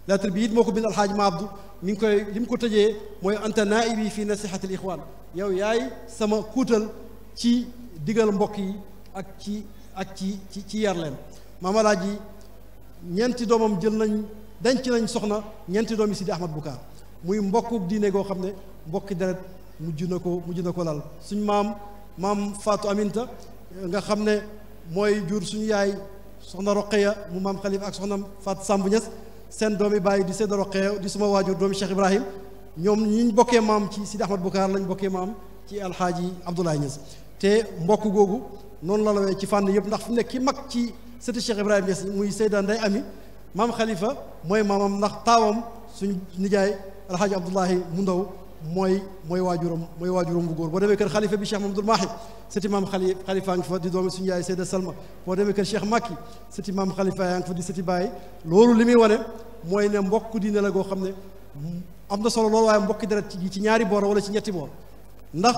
lettre bi it moo ko bind alxaaji ma abdu mi ngi koy li mu ko tëjee mooy anta naibi fi nasihatil ixwaan yow yaay sama kuutal ci digal mbokk yi ak ci yar leen maam alaaji ñeenti doomam denc nañ soxna ñeenti doom yi Sidi Ahmad Bukaar muy mbokku diine goo xam ne mbokki deret mujj na ko lal suñ maam Fatou Aminta nga xam ne mooy jur suñu yaay soxna Roqeya mu maam Xalifa ak soxna Fatou Samb Niass seen doomi bàyyi di Seyda Roqeya di suma waajur doomi Cheikh Ibrahim ñoom ñi bokkee maam ci Sidi Ahmad Bukaar lañ bokkee maam ci alxaaji Abdoulaye Niass te mbokk googu noonu la lawee ci fànn yëpp ndax fu nekk ki mag ci sëti Cheikh Ibrahim Niass muy Seyda Ndey Ami maam Khalifa mooy maamam ndax taawam suñu nijaay alxaaji Abdoulahi mu ndaw mooy waajuram bu góor boo demee kër xalifa bi Cheikh Mamadul Maahi sëti maam Khalifa ngi fa di doomi suñu yaay Seyda Salma boo demee kër Cheikh Makki sëti maam Khalifa yaa ngi fa di sëti Baye loolu li muy wane mooy ne mbokk diine la goo xam ne am na solo loolu waaye mbokki deret ci ñaari boor wala ci ñetti boor ndax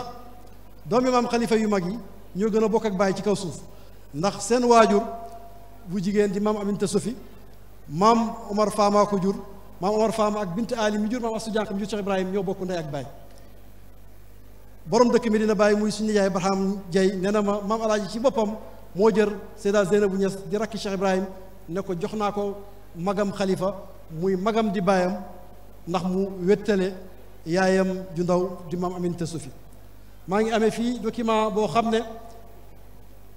doomi maam Khalifa yu mag yi ñoo gën a bokk ak Baye ci kaw suuf ndax seen waajur bu jigéen di maam Aminta Sofi maam Omar Fama ko jur maam Omar Fama ak bint Ali mi jur maam Astu Jànq mi jur Cheikh Ibrahim ñoo bokk ndey ak Baye borom dëkk Medina Baye muy suñu nijaay Barham Dieye nee na ma maam alaaji ci boppam moo jër Seyda Zeynabu Niass di rakki Cheikh Ibrahim ne ko jox naa ko magam Khalifa muy magam di baayam ndax mu wéttale yaayam ju ndaw di maam Aminta Sofi maa ngi amee fii document boo xam ne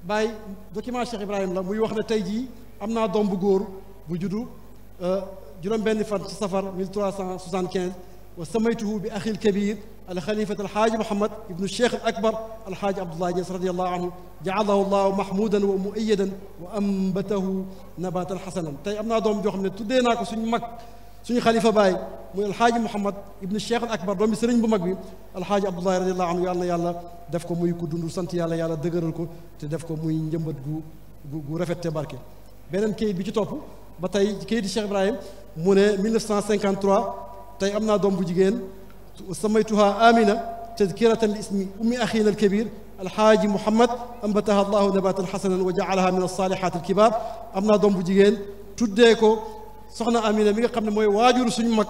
Baye document Cheikh Ibrahim la muy wax ne tey jii am naa doom bu góor bu juddu juróom-benn fan ci safar 1375 wa samaytuhu bi axil kabir alxalifat alxaaji Muhammad ibnu Cheikh al akbar alxaaji Abdoulaye Niass radiallahu anhu jaalahu llahu mahmudan wa muayadan wa ambatahu nabatan xasanan tey am naa doom joo xam ne tuddee naa ko suñu xalifa Baye muy alxaaji Muhammad ibnu Cheikh al akbar doom bi sëriñ bu mag bi alxaaji Abdoulaye radiallahu anhu yàlla na yàlla def ko muy ku dund sant yàlla dëgëral ko te def ko muy njëmbat gu rafet te barke beneen kayit bi ci topp ba tey kayit di Cheikh Ibrahim mu ne 1953 tey am naa doom bu jigéen samaytuha Amina tadkiratan li ismi ummi axina alkabir alxaaji Muhammad ambataha allahu nabatan xasanan wa jaalaha min alsalihat alkibar am naa doom bu jigéen tuddee ko soxna Amina mi nga xam ne mooy waajur suñu mag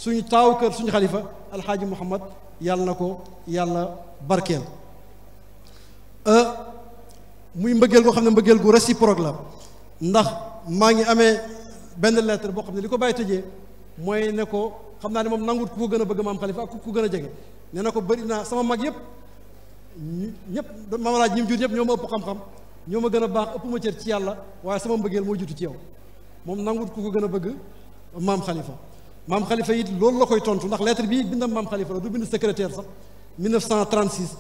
suñu taaw kër suñu xalifa alxaaji Muhammad yàlla na ko yàlla barkeel muy mbëggeel goo xam ne mbëggeel gu réciproque la ndax maa ngi amee benn lettre boo xam ne li ko bàyyi tëjee mooy ne ko xam naa ne moom nangut ku ko gën a bëgg maam xalifa ak ku ko gën a jege nee na ko bëri naa sama mag yëpp maam laaj ñi mu jur ñëpp ñoo ma ëpp xam-xam ñoo ma gën a baax ëpp ma cër ci yàlla waaye sama mbëggeel moo jutu ci yow moom nangut ku ko gën a bëgg maam xalifa it loolu la koy tontu ndax lettre bi bindam maam xalifa la du bind secrétaire sax 1936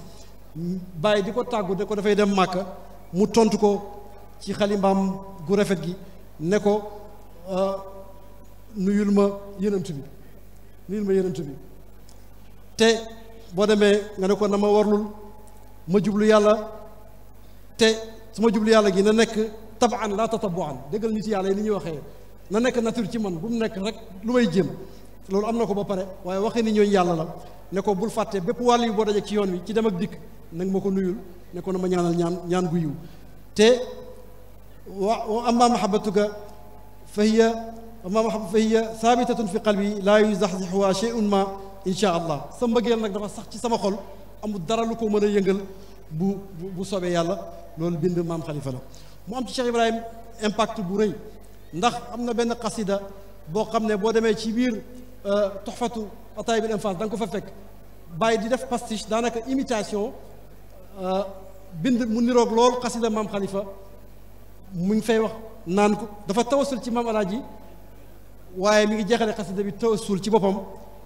bàyyi di ko tàggu ne ko dafay dem Màkka mu tontu ko ci xalimbaam gu rafet gi ne ko nuyul ma yonent bi te boo demee nga ne ko na ma warlul ma jublu yàlla te su ma jublu yàlla gi na nekk tabaan laa tatabuan déggal nit yàlla yi ni ñuy waxee na nekk nature ci man bu mu nekk rek lu may jéem loolu am na ko ba pare waaye waxee ni ñooñu yàlla la ne ko bul fàtte bépp wàll yu boo dajee ci yoon wi ci dem ak dikk nag ma ko nuyul ne ko na ma ñaanal ñaan gu yiw te wa amma mahabbatuka fa hiya thabitatun fi qalbi laa yuzaxzixuha shay'un ma insha allah sa mbëggeel nag dafa sax ci sama xol amul dara lu ko mën a yëngal bu soobee yàlla loolu bind maam xalifa la mu am ci Cheikh Ibrahim impact bu rëy ndax am na benn xasida boo xam ne boo demee ci biir toxfatu ataayibil anfaas da nga ko fa fekk bàyyi di def pastiche daanaka imitation bind mu niroog lool xasida maam xalifa mu ngi fay wax naan ko dafa tawasul ci maam alaaji waaye mi ngi jeexale xasida bi tawasul ci boppam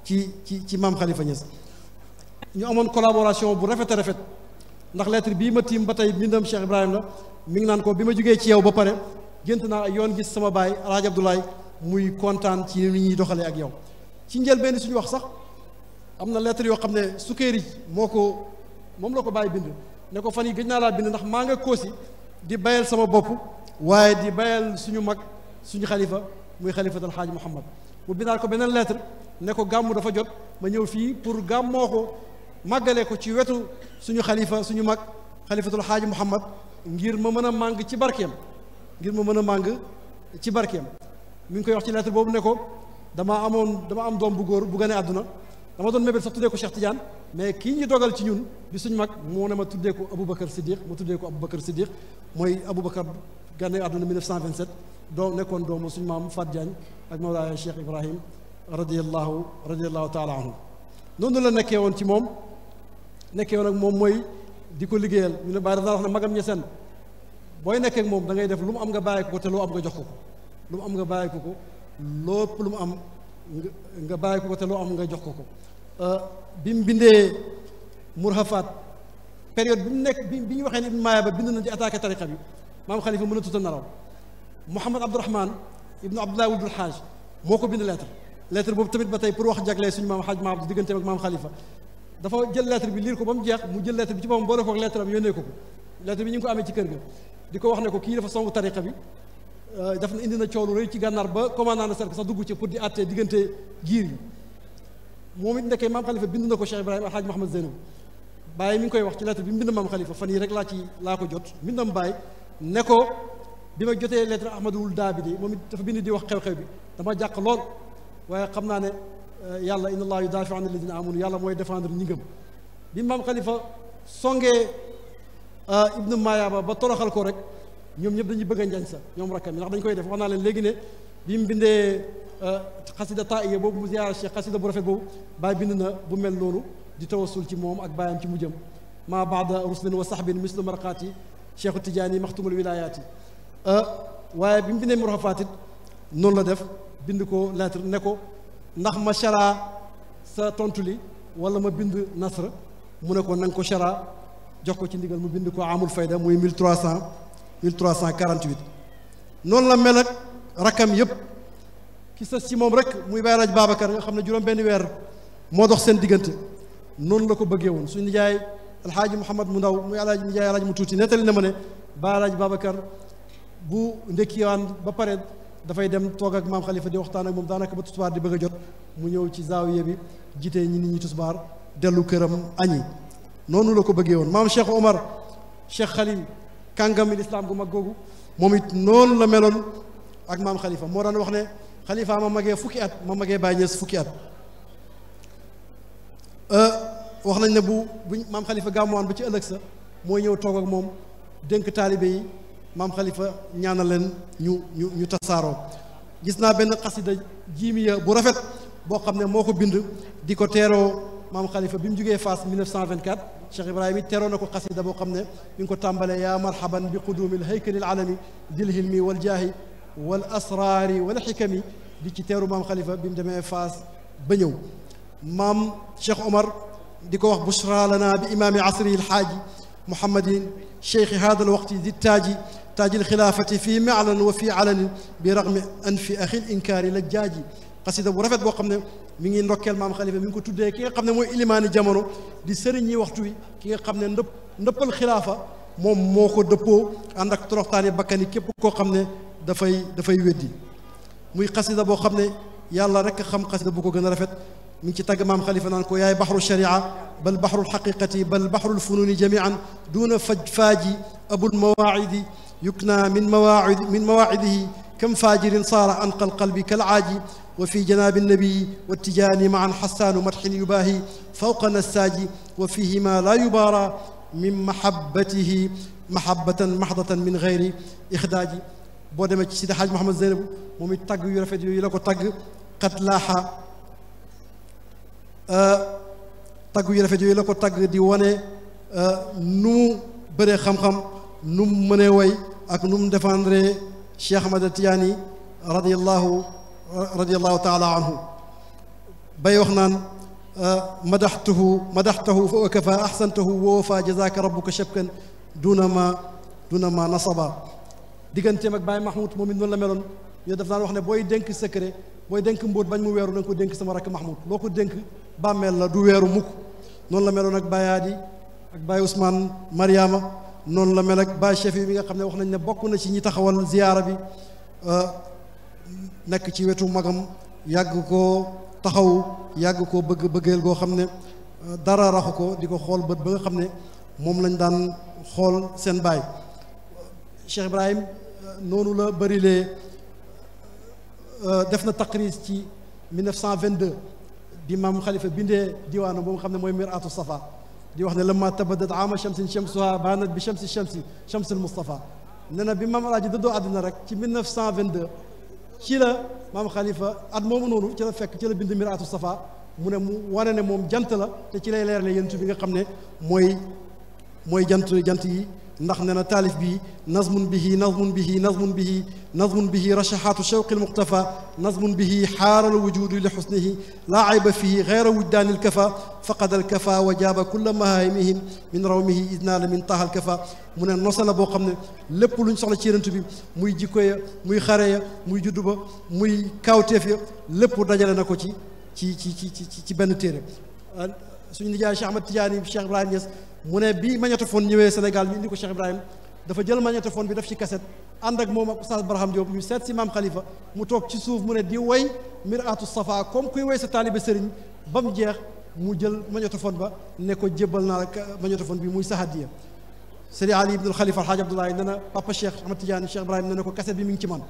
ci maam xalifa Niass ñu amoon collaboration bu rafet a rafet ndax lettre bii ma tiim ba tey bindam Cheikh Ibrahim la mi ngi naan ko bi ma jógee ci yow ba pare gént naa yoon gis sama baay alaaji Abdoulaye muy kontaan ci ni ñuy doxalee ak yow ci njëlbéen suñu wax sax am na lettre yoo xam ne Sukayri moom la ko bàyyi bind ne ko fan yi gëj naa laa bind ndax maa nga koosi di bayal sama bopp waaye di bayal suñu mag suñu xalifa muy xalifatul xaaj Muhammad mu bindaal ko beneen lettre ne ko gàmmu dafa jot ma ñëw fii pour gàmmoo ko màggale ko ci wetu suñu xalifa suñu mag xalifatul xaaj Muhammad ngir ma mën a màng ci barkeem mi ngi koy wax ci lettre boobu ne ko dama am doom bu góor bu gane àdduna dama doon mébét sax tuddee ko Cheikh Tidiane mais kii ñu dogal ci ñun di suñu mag moo ne ma tuddee ko Aboubacar Siddiq mooy Aboubacar gane àdduna 1927 nekkoon doomu suñu maam Fat Diagne ak Mawlaaya Cheikh Ibrahim radiyallahu taala anhu noonu la nekkee woon ci moom ak moom mooy di ko liggéeyal ñu ne bàyyi dafa wax ne magam ñeseen booy nekkee ak moom da ngay def lu mu am nga bàyyi ko te loo am nga jox ko lu mu am nga bàyyi ko lépp lu mu am nga bàyyi ko te loo am nga jox ko bi mu bindee murhafaat période bi mu nekk bi ñu waxee ne Ibn Maaya ba bind na di attaqué tariqa bi maam xalifa mën a tuta naraw Mouhamad Abdourahman ibnu Abdoulaye Wuldul Xaaj moo ko bind lettre boobu tamit ba tey pour wax jaglee suñu maam xaaj maam digganteem ak maam xalifa dafa jël lettre bi liir ko ba mu jeex mu jël lettre bi ci boppam boole ko ak lettre am yónnee ko lettre bi ñu ngi ko amee ci kër ga di ko wax ne ko kii dafa songu tariqa bi daf na indi na coow lu rëy ci gànnaar ba commandant de cercle sax dugg ci pour di àttee diggante giir yi moom it ndekkee maam xalifa bind na ko Cheikh Ibrahima alxaaj Mahamad Zeynab Baye mi ngi koy wax ci lettre bi mu bind maam xalifa fan yi rek laa ko jot mbindam Baye ne ko bi ma jotee lettre Ahmadul Daabidi moom it dafa bind di wax xew-xew bi dama jàq lool waaye xam naa ne yàlla inna allah yudaafi'u an alladina amanu yàlla mooy défendre ñi ngëm bi maam xalifa songee ibnu Mayaaba ba toroxal ko rek ñoom ñëpp dañuy bëgg a njañ sa ñoom rakkam yi ndax dañu koy def wax naa leen léegi ne bi mu bindee xasida taiya boobu mu ziyaara Cheikh xasida bu rafet boobu Baye bind na bu mel noonu di tawassul ci moom ak bàyyam ci mujjam maa baada ruslin wa sahbin mislu marqaati Cheikhu Tidiane maxtumul wilayaati waaye bi mu bindee murhafaat it noonu la def bind ko lettre ne ko ndax ma chara sa tontu li wala ma bind nasr mu ne ko na nga ko chara jox ko ci ndigal mu bind ko amul fayda muy 1348 noonu la mel ak rakkam yëpp ki sës ci moom rek muy Baye Alaaji Babacar nga xam ne juróom benn weer moo dox seen diggante noonu la ko bëggee woon suñu nijaay alxaaji Mouhamad mu ndaw muy alaaji nijaay alaaji mu tuuti nettali na ma ne Baye Alaaji Babacar bu ndekkiwaan ba pare dafay dem toog ak maam xalifa di waxtaan ak moom daanaka ba tusbaar di bëgg a jot mu ñëw ci zaawiya bi jiite ñi nit ñi tusbaar dellu këram añi noonu la ko bëggee woon maam Cheikh Omar Cheikh Khalil kàngami lislaam gu mag googu moom it noonu la meloon ak maam xalifa moo daan wax ne xalifa ma magee fukki at ma magee Baye Niass fukki at wax nañ ne bu maam xalifa gàmmuwaan ba ci ëllëg sa mooy ñëw toog ak moom dénk taalibe yi maam xalifa ñaanal leen ñu tasaaroo gis naa benn xasida jiimiya bu rafet boo xam ne moo ko bind di ko teeroo maam xalifa bi mu jógee Fass 1924 Cheikh Ibrahima it teeroo na ko xasida boo xam ne mi ngi ko tàmbalee yaa marhaban bi qudumil haykalil alami dil hilmi wal jaahi wal asraari wal xikami di ci teeru maam xalifa bi mu demee Fass ba ñëw maam Cheikh Omar di ko wax bushra lana bi imaami asrihi alxaaji muhammadin cheikhi hada alwaqti di taaji alxilaafati fii maalan wa fii alanin bi ragmi an fi axil inkaari la jaaji xasida bu rafet boo xam ne mi ngi ndokkeel maam xalifa mi ngi ko tuddee ki nga xam ne mooy ilimaani jamono di sëriñ ñi waxtu wi ki nga xam ne ndëppal xilaafa moom moo ko dëppoo ànd ak toroxtaani bakkani képp koo xam ne dafay weddi muy xasida boo xam ne yàlla rek xam xasida bu ko gën a rafet mi ngi ci tagg maam xalifa naan ko yaay baxru sharia bal baxru lxaqiqati bal baxru lfununi jamian duna faaji abul mawaacidi yukna min mawaacidihi kam faajirin saara anqa alqalbi kalcaaji wa fi janaabi nabii wattijaani maan xassaanu madxin yubaahi fawqa nassaaji wa fihima laa yubaara min mahabbatihi mahabbatan mahdatan min gayri ixdaaji boo demee ci Sidi Xaaj Mouhamad Zeynab moom it tagg yu rafet yooyu la ko tagg qad laaxa tagg yu rafet yooyu la ko tagg di wane nu mu bëree xam-xam nu mu mënee way ak nu mu défendre Cheikh Ahmad Tijaani radiyallahu taala anhu bay wax naan madaxtahu fa wakafa axsantahu wa wafa jazaaka rabbuka shabkan duna ma nasaba digganteem ak Baye Mahmoud moom it noonu la meloon yow daf daan wax ne booy dénk secret booy dénk mbóot bañ mu weeru na nga ko dénk sama rakk Mahmoud loo ko dénk bàmmeel la du weeru mukk noonu la meloon ak Baye Hadi ak Baye Ousmane Mariama noonu la mel ak Baye Chefi bi nga xam ne wax nañ ne bokk na ci ñi taxawal ziyaara bi nekk ci wetu magam yàgg koo taxaw yàgg koo bëggeel goo xam ne dara raxu ko di ko xool bët ba nga xam ne moom lañ daan xool seen baay Cheikh Ibrahim noonu la bërilee def na taqris ci 1922 bi maam xalifa bindee diwaanam boo nga xam ne mooy mir'atu safa di wax ne lamma tabadat ama shamsin shamsuha banat bi shamsi shamsil Mustafa nee na bi maam alaaji dëddoo àdduna rek ci 1922 ci la maam xalifa at moomu noonu ci la fekk ci la bind mir'atu safa mu ne mu wane ne moom jant la te ci lay leerle yentu bi nga xam ne mooy jant yi ndax nee na taalif bi nazmun bihi rashahaatu shawqi almuqtafa nazmun bihi xaaral wujudu li xusnihi laa ayba fihi gayra wujdaani alkafa faqad alkafa wa jaaba kulla mahaymihim min rawmihi idnaala min taha alkafa mu ne nosa la boo xam ne lépp luñ soxla ci yenentu bi muy jikko ya muy xare ya muy juddu ba muy kaawteef ya lépp dajale na ko ci benn téere suñu nijaay Cheikh Ahmad Tidiane Cheikh Ibrahim Niass mu ne bi magnétophone ñëwee Sénégal ñu indi ko Cheikh Ibrahim dafa jël magnétophone bi def ci cassette ànd ak moom ak Oustaz Barham Diop ñu seet si maam Khalifa mu toog ci suuf mu ne di woy mir'atu safa comme kuy woy sa taalibe sëriñ ba mu jeex mu jël magnétophone ba ne ko jébbal naa la magnétophone bi muy sa hadiya Seydi Ali ibnul Khalifa Alhaaj Abdoulaye ne na papa Cheikh Ahmad Tidiane Cheikh Ibrahim ne na ko cassette bi mi ngi ci man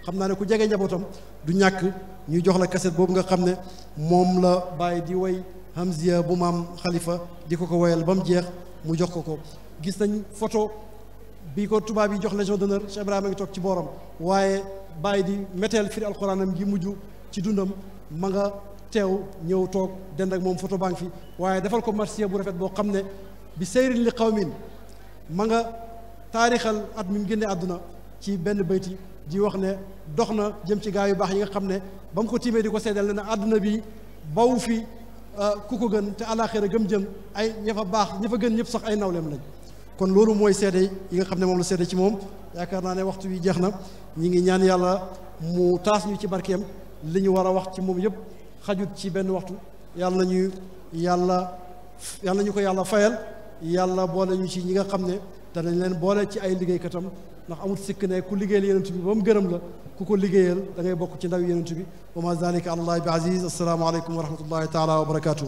xam naa ne ku jege njabootam du ñàkk ñuy jox la cassette boobu nga xam ne moom la bàyyi di woy Hamziya bu maam Khalifa di ko woyal ba mu jeex mu jox ko gis nañ photo bi ko tubaab yi jox légion d'honneur Cheikh Ibrahima ngi toog ci booram waaye bàyyi di méteel firi alxuraanam gi mujj ci dundam ma nga teew ñëw toog dend ak moom photo baa ngi fi waaye defal ko marsiya bu rafet boo xam ne bi seyrin li qawmin ma nga taarixal at mi mu génne àdduna ci benn bayti di wax ne dox na jëm ci gaa yu baax yi nga xam ne ba mu ko tiimee di ko seedal ne na àdduna bi bawu fi ku ko gën te àllaaxira gëm jëm ay ña fa baax ña fa gën ñëpp sax ay nawleem lañ kon loolu mooy seede yi nga xam ne moom la seede ci moom yaakaar naa ne waxtu wi jeex na ñi ngi ñaan yàlla mu taas ñu ci barkeem li ñu war a wax ci moom yëpp xajut ci benn waxtu yàlla ñu ko yàlla fayal yàlla boole ñu ci ñi nga xam ne danañ leen boole ci ay liggéeykatam ndax amul sikk ne ku liggéeyal yenentu bi ba mu gërëm la ku ko liggéeyal da ngay bokk ci ndaw yenentu bi wa ma zalika ala allahi bi aziz assalaamu aleykum wa rahmatullahi taala wa barakatuh